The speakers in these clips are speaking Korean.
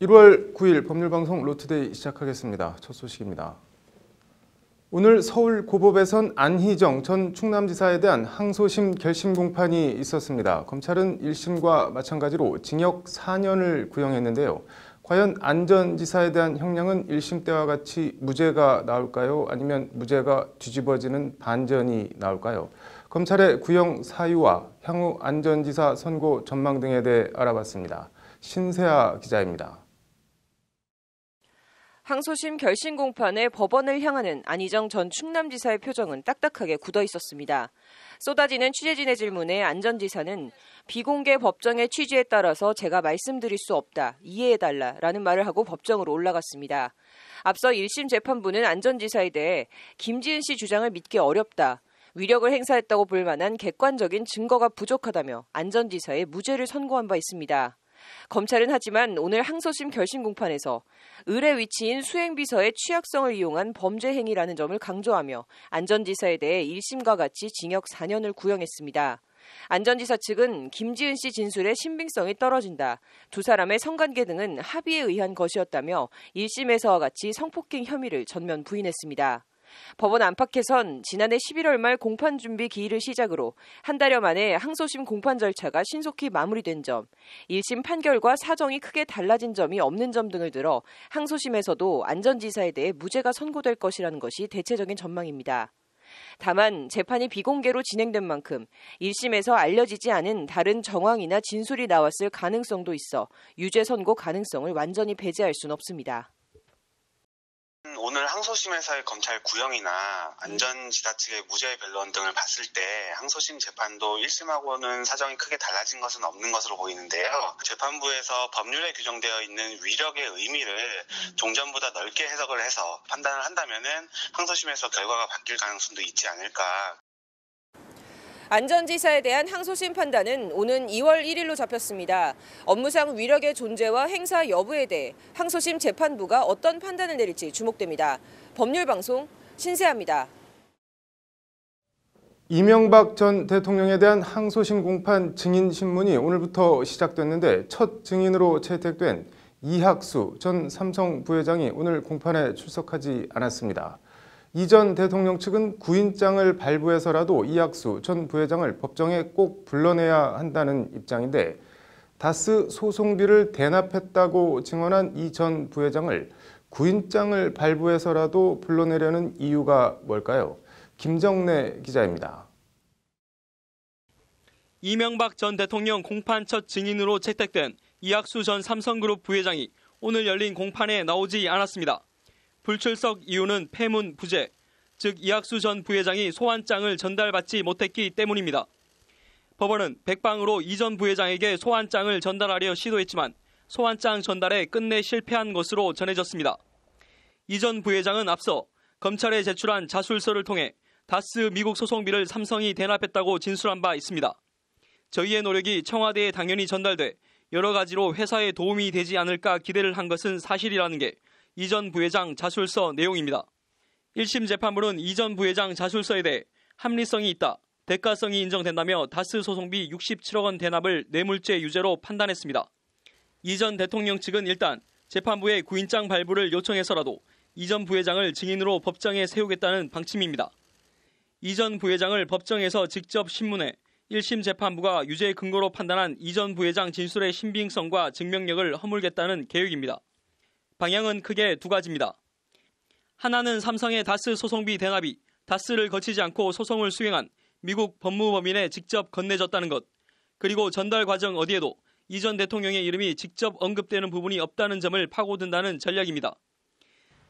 1월 9일 법률방송 로투데이 시작하겠습니다. 첫 소식입니다. 오늘 서울 고법에선 안희정 전 충남지사에 대한 항소심 결심 공판이 있었습니다. 검찰은 1심과 마찬가지로 징역 4년을 구형했는데요. 과연 안 전 지사에 대한 형량은 1심 때와 같이 무죄가 나올까요? 아니면 무죄가 뒤집어지는 반전이 나올까요? 검찰의 구형 사유와 향후 안 전 지사 선고 전망 등에 대해 알아봤습니다. 신세아 기자입니다. 항소심 결심 공판에 법원을 향하는 안희정 전 충남지사의 표정은 딱딱하게 굳어 있었습니다. 쏟아지는 취재진의 질문에 안 전 지사는 비공개 법정의 취지에 따라서 제가 말씀드릴 수 없다, 이해해달라라는 말을 하고 법정으로 올라갔습니다. 앞서 1심 재판부는 안 전 지사에 대해 김지은 씨 주장을 믿기 어렵다, 위력을 행사했다고 볼 만한 객관적인 증거가 부족하다며 안 전 지사의 무죄를 선고한 바 있습니다. 검찰은 하지만 오늘 항소심 결심 공판에서 을의 위치인 수행비서의 취약성을 이용한 범죄 행위라는 점을 강조하며 안 전 지사에 대해 1심과 같이 징역 4년을 구형했습니다. 안 전 지사 측은 김지은 씨 진술의 신빙성이 떨어진다, 두 사람의 성관계 등은 합의에 의한 것이었다며 1심에서와 같이 성폭행 혐의를 전면 부인했습니다. 법원 안팎에선 지난해 11월 말 공판 준비 기일을 시작으로 한 달여 만에 항소심 공판 절차가 신속히 마무리된 점, 1심 판결과 사정이 크게 달라진 점이 없는 점 등을 들어 항소심에서도 안 전 지사에 대해 무죄가 선고될 것이라는 것이 대체적인 전망입니다. 다만 재판이 비공개로 진행된 만큼 1심에서 알려지지 않은 다른 정황이나 진술이 나왔을 가능성도 있어 유죄 선고 가능성을 완전히 배제할 수는 없습니다. 오늘 항소심에서의 검찰 구형이나 안 전 지사 측의 무죄 변론 등을 봤을 때 항소심 재판도 1심하고는 사정이 크게 달라진 것은 없는 것으로 보이는데요. 재판부에서 법률에 규정되어 있는 위력의 의미를 종전보다 넓게 해석을 해서 판단을 한다면은 항소심에서 결과가 바뀔 가능성도 있지 않을까. 안 전 지사에 대한 항소심 판단은 오는 2월 1일로 잡혔습니다. 업무상 위력의 존재와 행사 여부에 대해 항소심 재판부가 어떤 판단을 내릴지 주목됩니다. 법률방송 신세아입니다. 이명박 전 대통령에 대한 항소심 공판 증인 신문이 오늘부터 시작됐는데 첫 증인으로 채택된 이학수 전 삼성 부회장이 오늘 공판에 출석하지 않았습니다. 이 전 대통령 측은 구인장을 발부해서라도 이학수 전 부회장을 법정에 꼭 불러내야 한다는 입장인데 다스 소송비를 대납했다고 증언한 이 전 부회장을 구인장을 발부해서라도 불러내려는 이유가 뭘까요? 김정래 기자입니다. 이명박 전 대통령 공판 첫 증인으로 채택된 이학수 전 삼성그룹 부회장이 오늘 열린 공판에 나오지 않았습니다. 불출석 이유는 패문 부재, 즉 이학수 전 부회장이 소환장을 전달받지 못했기 때문입니다. 법원은 백방으로 이 전 부회장에게 소환장을 전달하려 시도했지만 소환장 전달에 끝내 실패한 것으로 전해졌습니다. 이 전 부회장은 앞서 검찰에 제출한 자술서를 통해 다스 미국 소송비를 삼성이 대납했다고 진술한 바 있습니다. 저희의 노력이 청와대에 당연히 전달돼 여러 가지로 회사에 도움이 되지 않을까 기대를 한 것은 사실이라는 게 이 전 부회장 자술서 내용입니다. 1심 재판부는 이 전 부회장 자술서에 대해 합리성이 있다, 대가성이 인정된다며 다스 소송비 67억 원 대납을 뇌물죄 유죄로 판단했습니다. 이 전 대통령 측은 일단 재판부에 구인장 발부를 요청해서라도 이 전 부회장을 증인으로 법정에 세우겠다는 방침입니다. 이 전 부회장을 법정에서 직접 신문해 1심 재판부가 유죄 근거로 판단한 이 전 부회장 진술의 신빙성과 증명력을 허물겠다는 계획입니다. 방향은 크게 두 가지입니다. 하나는 삼성의 다스 소송비 대납이 다스를 거치지 않고 소송을 수행한 미국 법무법인에 직접 건네졌다는 것, 그리고 전달 과정 어디에도 이 전 대통령의 이름이 직접 언급되는 부분이 없다는 점을 파고든다는 전략입니다.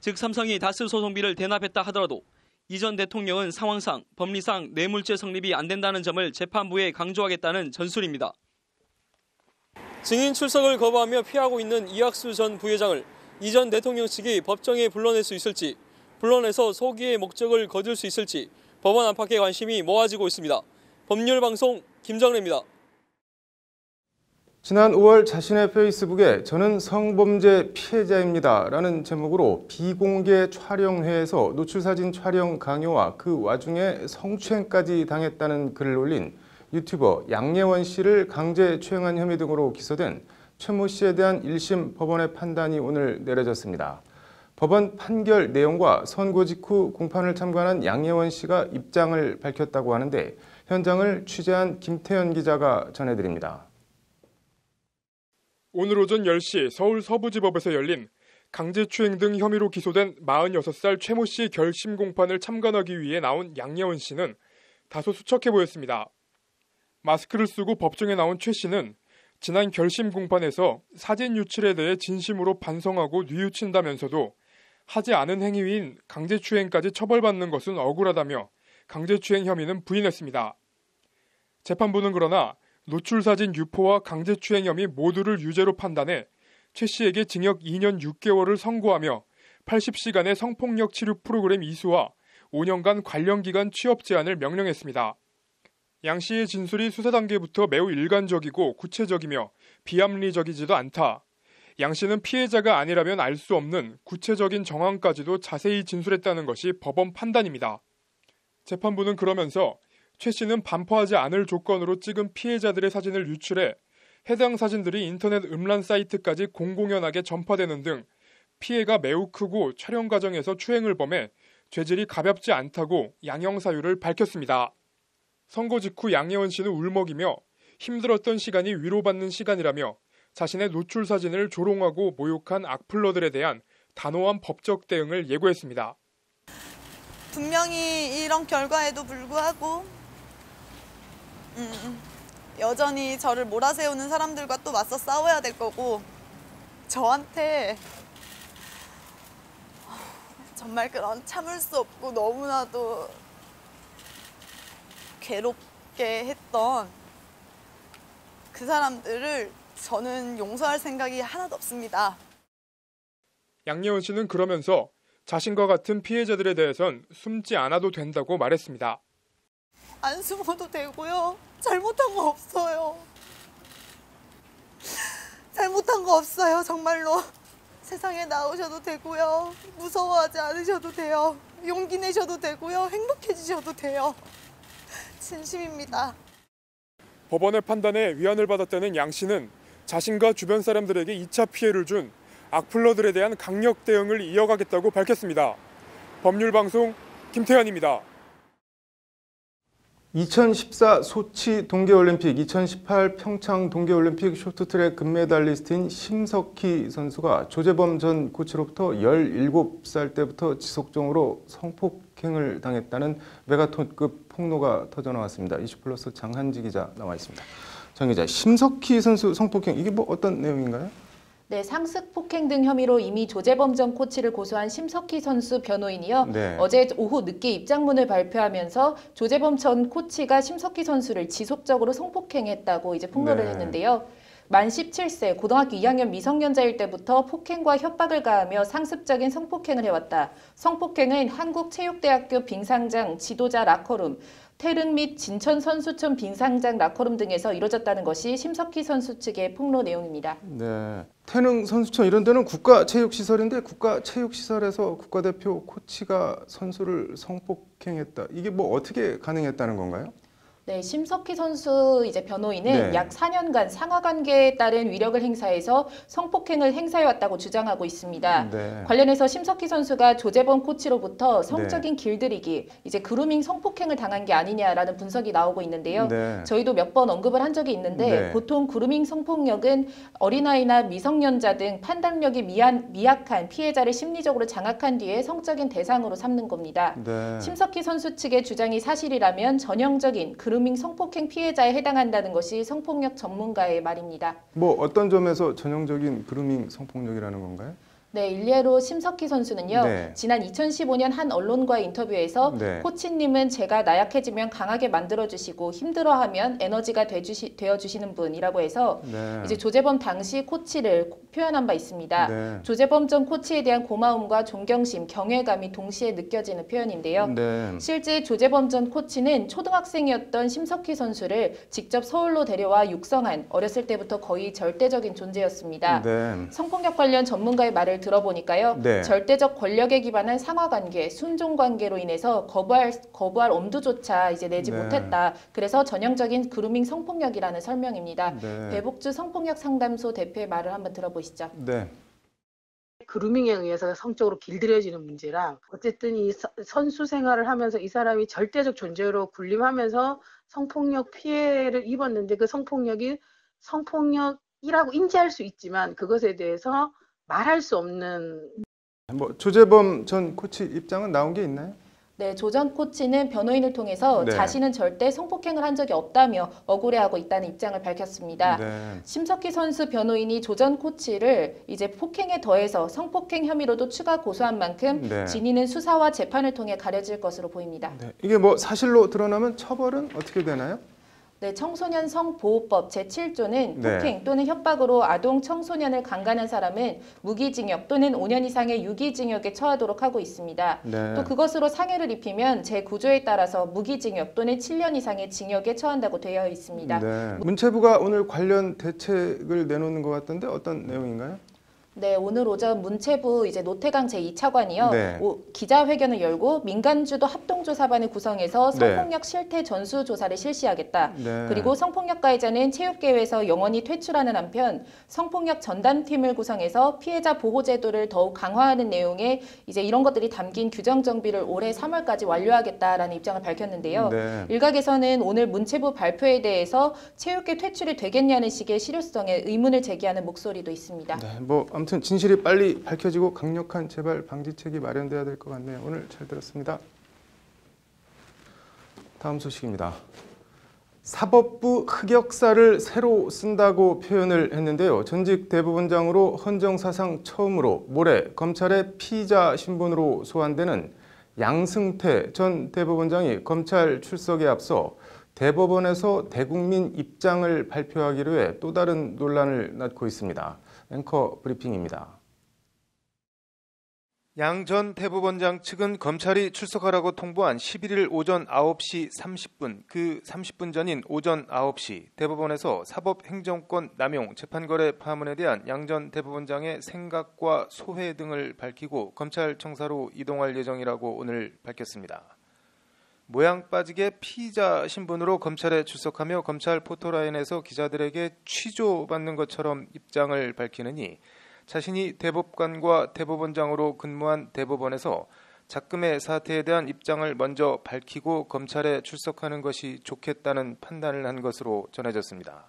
즉 삼성이 다스 소송비를 대납했다 하더라도 이 전 대통령은 상황상, 법리상 뇌물죄 성립이 안 된다는 점을 재판부에 강조하겠다는 전술입니다. 증인 출석을 거부하며 피하고 있는 이학수 전 부회장을 이 전 대통령 측이 법정에 불러낼 수 있을지, 불러내서 소기의 목적을 거둘 수 있을지 법원 안팎의 관심이 모아지고 있습니다. 법률방송 김정래입니다. 지난 5월 자신의 페이스북에 저는 성범죄 피해자입니다 라는 제목으로 비공개 촬영회에서 노출사진 촬영 강요와 그 와중에 성추행까지 당했다는 글을 올린 유튜버 양예원 씨를 강제 추행한 혐의 등으로 기소된 최모 씨에 대한 1심 법원의 판단이 오늘 내려졌습니다. 법원 판결 내용과 선고 직후 공판을 참관한 양예원 씨가 입장을 밝혔다고 하는데 현장을 취재한 김태현 기자가 전해드립니다. 오늘 오전 10시 서울 서부지법에서 열린 강제추행 등 혐의로 기소된 46살 최모 씨 결심 공판을 참관하기 위해 나온 양예원 씨는 다소 수척해 보였습니다. 마스크를 쓰고 법정에 나온 최 씨는 지난 결심 공판에서 사진 유출에 대해 진심으로 반성하고 뉘우친다면서도 하지 않은 행위인 강제추행까지 처벌받는 것은 억울하다며 강제추행 혐의는 부인했습니다. 재판부는 그러나 노출사진 유포와 강제추행 혐의 모두를 유죄로 판단해 최 씨에게 징역 2년 6개월을 선고하며 80시간의 성폭력 치료 프로그램 이수와 5년간 관련기관 취업 제한을 명령했습니다. 양 씨의 진술이 수사 단계부터 매우 일관적이고 구체적이며 비합리적이지도 않다. 양 씨는 피해자가 아니라면 알 수 없는 구체적인 정황까지도 자세히 진술했다는 것이 법원 판단입니다. 재판부는 그러면서 최 씨는 반포하지 않을 조건으로 찍은 피해자들의 사진을 유출해 해당 사진들이 인터넷 음란 사이트까지 공공연하게 전파되는 등 피해가 매우 크고 촬영 과정에서 추행을 범해 죄질이 가볍지 않다고 양형 사유를 밝혔습니다. 선고 직후 양예원 씨는 울먹이며 힘들었던 시간이 위로받는 시간이라며 자신의 노출 사진을 조롱하고 모욕한 악플러들에 대한 단호한 법적 대응을 예고했습니다. 분명히 이런 결과에도 불구하고 여전히 저를 몰아세우는 사람들과 또 맞서 싸워야 될 거고 저한테 정말 그런 참을 수 없고 너무나도 괴롭게 했던 그 사람들을 저는 용서할 생각이 하나도 없습니다. 양예원 씨는 그러면서 자신과 같은 피해자들에 대해선 숨지 않아도 된다고 말했습니다. 안 숨어도 되고요. 잘못한 거 없어요. 잘못한 거 없어요. 정말로. 세상에 나오셔도 되고요. 무서워하지 않으셔도 돼요. 용기 내셔도 되고요. 행복해지셔도 돼요. 진심입니다. 법원의 판단에 위안을 받았다는 양 씨는 자신과 주변 사람들에게 2차 피해를 준 악플러들에 대한 강력 대응을 이어가겠다고 밝혔습니다. 법률방송 김태현입니다. 2014 소치 동계올림픽, 2018 평창 동계올림픽 쇼트트랙 금메달리스트인 심석희 선수가 조재범 전 코치로부터 17살 때부터 지속적으로 성폭행을 당했다는 메가톤급 폭로가 터져나왔습니다. 이슈플러스 장한지 기자 나와 있습니다. 장 기자, 심석희 선수 성폭행, 이게 뭐 어떤 내용인가요? 네, 상습 폭행 등 혐의로 이미 조재범 전 코치를 고소한 심석희 선수 변호인이요. 네. 어제 오후 늦게 입장문을 발표하면서 조재범 전 코치가 심석희 선수를 지속적으로 성폭행했다고 이제 폭로를 네. 했는데요. 만 17세 고등학교 2학년 미성년자일 때부터 폭행과 협박을 가하며 상습적인 성폭행을 해왔다. 성폭행은 한국체육대학교 빙상장 지도자 라커룸, 태릉 및 진천 선수촌 빙상장 라커룸 등에서 이루어졌다는 것이 심석희 선수 측의 폭로 내용입니다. 네. 태릉 선수촌 이런 데는 국가체육시설인데 국가체육시설에서 국가대표 코치가 선수를 성폭행했다. 이게 뭐 어떻게 가능했다는 건가요? 네, 심석희 선수 이제 변호인은 네. 약 4년간 상하 관계에 따른 위력을 행사해서 성폭행을 행사해왔다고 주장하고 있습니다. 네. 관련해서 심석희 선수가 조재범 코치로부터 성적인 길들이기, 이제 그루밍 성폭행을 당한 게 아니냐라는 분석이 나오고 있는데요. 네. 저희도 몇 번 언급을 한 적이 있는데 네. 보통 그루밍 성폭력은 어린아이나 미성년자 등 판단력이 미약한 피해자를 심리적으로 장악한 뒤에 성적인 대상으로 삼는 겁니다. 네. 심석희 선수 측의 주장이 사실이라면 전형적인 그루밍 성폭행 피해자에 해당한다는 것이 성폭력 전문가의 말입니다. 뭐 어떤 점에서 전형적인 그루밍 성폭력이라는 건가요? 네, 일례로 심석희 선수는요. 네. 지난 2015년 한 언론과의 인터뷰에서 네. 코치님은 제가 나약해지면 강하게 만들어주시고 힘들어하면 에너지가 되어주시는 분이라고 해서 네. 이제 조재범 당시 코치를 표현한 바 있습니다. 네. 조재범 전 코치에 대한 고마움과 존경심, 경외감이 동시에 느껴지는 표현인데요. 네. 실제 조재범 전 코치는 초등학생이었던 심석희 선수를 직접 서울로 데려와 육성한 어렸을 때부터 거의 절대적인 존재였습니다. 네. 성폭력 관련 전문가의 말을 들어보니까요. 네. 절대적 권력에 기반한 상하관계, 순종관계로 인해서 거부할 엄두조차 이제 내지 네. 못했다. 그래서 전형적인 그루밍 성폭력이라는 설명입니다. 네. 배복주 성폭력 상담소 대표의 말을 한번 들어보시죠. 네. 그루밍에 의해서 성적으로 길들여지는 문제랑 어쨌든 이 선수 생활을 하면서 이 사람이 절대적 존재로 군림하면서 성폭력 피해를 입었는데 그 성폭력이 성폭력이라고 인지할 수 있지만 그것에 대해서 말할 수 없는 뭐 조재범 전 코치 입장은 나온 게 있나요? 네, 조 전 코치는 변호인을 통해서 네. 자신은 절대 성폭행을 한 적이 없다며 억울해하고 있다는 입장을 밝혔습니다. 네. 심석희 선수 변호인이 조 전 코치를 이제 폭행에 더해서 성폭행 혐의로도 추가 고소한 만큼 네. 진위는 수사와 재판을 통해 가려질 것으로 보입니다. 네. 이게 뭐 사실로 드러나면 처벌은 어떻게 되나요? 네, 청소년 성보호법 제7조는 네. 폭행 또는 협박으로 아동 청소년을 강간한 사람은 무기징역 또는 5년 이상의 유기징역에 처하도록 하고 있습니다. 네. 또 그것으로 상해를 입히면 제9조에 따라서 무기징역 또는 7년 이상의 징역에 처한다고 되어 있습니다. 네. 문체부가 오늘 관련 대책을 내놓는 것 같던데 어떤 내용인가요? 네, 오늘 오전 문체부 이제 노태강 제2차관이요. 네. 기자회견을 열고 민간주도 합동조사반을 구성해서 성폭력 실태 전수 조사를 실시하겠다. 네. 그리고 성폭력 가해자는 체육계에서 영원히 퇴출하는 한편 성폭력 전담팀을 구성해서 피해자 보호 제도를 더욱 강화하는 내용의 이제 이런 것들이 담긴 규정 정비를 올해 3월까지 완료하겠다라는 입장을 밝혔는데요. 네. 일각에서는 오늘 문체부 발표에 대해서 체육계 퇴출이 되겠냐는 식의 실효성에 의문을 제기하는 목소리도 있습니다. 네. 뭐 아무튼 진실이 빨리 밝혀지고 강력한 재발 방지책이 마련돼야 될 것 같네요. 오늘 잘 들었습니다. 다음 소식입니다. 사법부 흑역사를 새로 쓴다고 표현을 했는데요. 전직 대법원장으로 헌정사상 처음으로 모레 검찰의 피의자 신분으로 소환되는 양승태 전 대법원장이 검찰 출석에 앞서 대법원에서 대국민 입장을 발표하기로 해 또 다른 논란을 낳고 있습니다. 앵커 브리핑입니다. 양 전 대법원장 측은 검찰이 출석하라고 통보한 11일 오전 9시 30분, 그 30분 전인 오전 9시 대법원에서 사법행정권 남용 재판거래 파문에 대한 양 전 대법원장의 생각과 소회 등을 밝히고 검찰청사로 이동할 예정이라고 오늘 밝혔습니다. 모양 빠지게 피의자 신분으로 검찰에 출석하며 검찰 포토라인에서 기자들에게 취조받는 것처럼 입장을 밝히느니 자신이 대법관과 대법원장으로 근무한 대법원에서 작금의 사태에 대한 입장을 먼저 밝히고 검찰에 출석하는 것이 좋겠다는 판단을 한 것으로 전해졌습니다.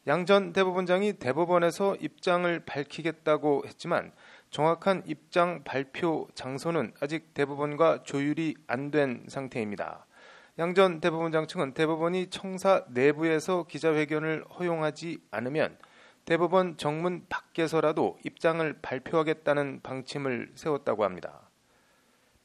양 전 대법원장이 대법원에서 입장을 밝히겠다고 했지만 정확한 입장 발표 장소는 아직 대법원과 조율이 안 된 상태입니다. 양 전 대법원장 측은 대법원이 청사 내부에서 기자회견을 허용하지 않으면 대법원 정문 밖에서라도 입장을 발표하겠다는 방침을 세웠다고 합니다.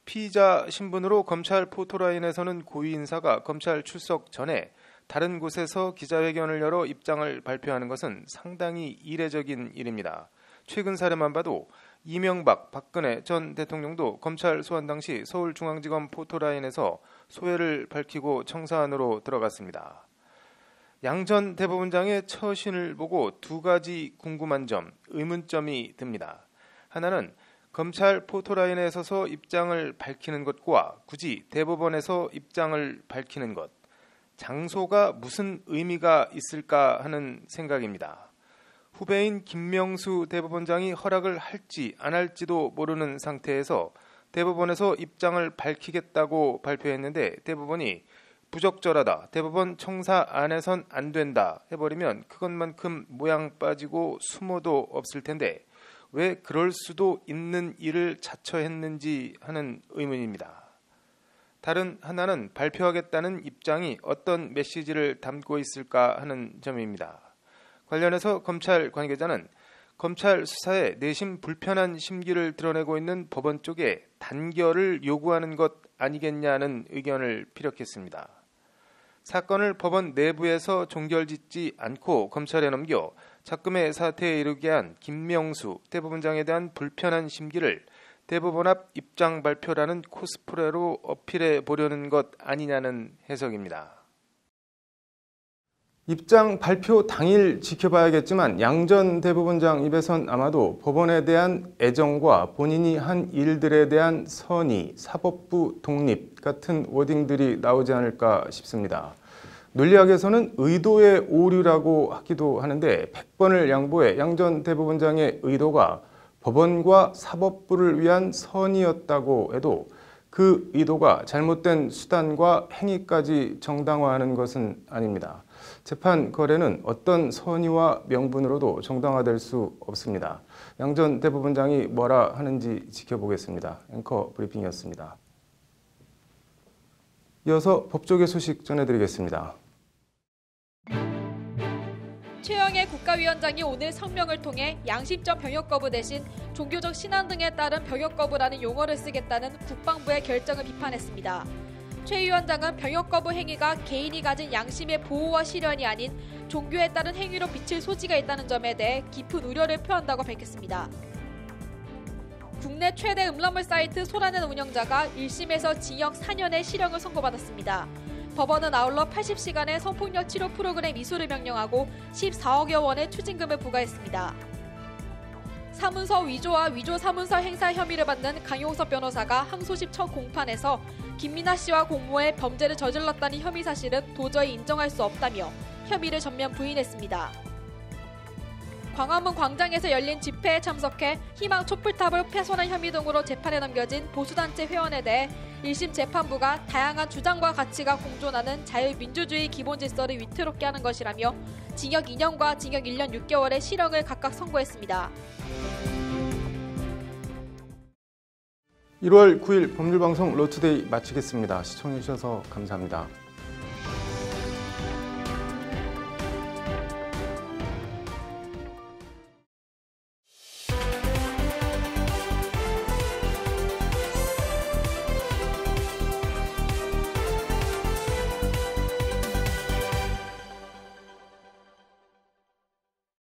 피의자 신분으로 검찰 포토라인에서는 고위 인사가 검찰 출석 전에 다른 곳에서 기자회견을 열어 입장을 발표하는 것은 상당히 이례적인 일입니다. 최근 사례만 봐도 이명박, 박근혜 전 대통령도 검찰 소환 당시 서울중앙지검 포토라인에서 소회를 밝히고 청사 안으로 들어갔습니다. 양 전 대법원장의 처신을 보고 두 가지 궁금한 점, 의문점이 듭니다. 하나는 검찰 포토라인에 서서 입장을 밝히는 것과 굳이 대법원에서 입장을 밝히는 것, 장소가 무슨 의미가 있을까 하는 생각입니다. 후배인 김명수 대법원장이 허락을 할지 안 할지도 모르는 상태에서 대법원에서 입장을 밝히겠다고 발표했는데 대법원이 부적절하다, 대법원 청사 안에선 안 된다 해버리면 그것만큼 모양 빠지고 수모도 없을 텐데 왜 그럴 수도 있는 일을 자처했는지 하는 의문입니다. 다른 하나는 발표하겠다는 입장이 어떤 메시지를 담고 있을까 하는 점입니다. 관련해서 검찰 관계자는 검찰 수사에 내심 불편한 심기를 드러내고 있는 법원 쪽에 단결을 요구하는 것 아니겠냐는 의견을 피력했습니다. 사건을 법원 내부에서 종결짓지 않고 검찰에 넘겨 작금의 사태에 이르게 한 김명수 대법원장에 대한 불편한 심기를 대법원 앞 입장 발표라는 코스프레로 어필해 보려는 것 아니냐는 해석입니다. 입장 발표 당일 지켜봐야겠지만 양 전 대법원장 입에선 아마도 법원에 대한 애정과 본인이 한 일들에 대한 선의, 사법부 독립 같은 워딩들이 나오지 않을까 싶습니다. 논리학에서는 의도의 오류라고 하기도 하는데 100번을 양보해 양 전 대법원장의 의도가 법원과 사법부를 위한 선의였다고 해도 그 의도가 잘못된 수단과 행위까지 정당화하는 것은 아닙니다. 재판 거래는 어떤 선의와 명분으로도 정당화될 수 없습니다. 양 전 대법원장이 뭐라 하는지 지켜보겠습니다. 앵커 브리핑이었습니다. 이어서 법조계 소식 전해드리겠습니다. 최영애 국가위원장이 오늘 성명을 통해 양심적 병역 거부 대신 종교적 신앙 등에 따른 병역 거부라는 용어를 쓰겠다는 국방부의 결정을 비판했습니다. 최 위원장은 병역 거부 행위가 개인이 가진 양심의 보호와 실현이 아닌 종교에 따른 행위로 비칠 소지가 있다는 점에 대해 깊은 우려를 표한다고 밝혔습니다. 국내 최대 음란물 사이트 소라넷 운영자가 1심에서 징역 4년의 실형을 선고받았습니다. 법원은 아울러 80시간의 성폭력 치료 프로그램 이수를 명령하고 14억여 원의 추징금을 부과했습니다. 사문서 위조와 위조 사문서 행사 혐의를 받는 강용석 변호사가 항소심 첫 공판에서 김민아 씨와 공모해 범죄를 저질렀다는 혐의 사실은 도저히 인정할 수 없다며 혐의를 전면 부인했습니다. 광화문 광장에서 열린 집회에 참석해 희망 촛불탑을 훼손한 혐의 등으로 재판에 넘겨진 보수단체 회원에 대해 1심 재판부가 다양한 주장과 가치가 공존하는 자유민주주의 기본 질서를 위태롭게 하는 것이라며 징역 2년과 징역 1년 6개월의 실형을 각각 선고했습니다. 1월 9일 법률방송 로투데이 마치겠습니다. 시청해주셔서 감사합니다.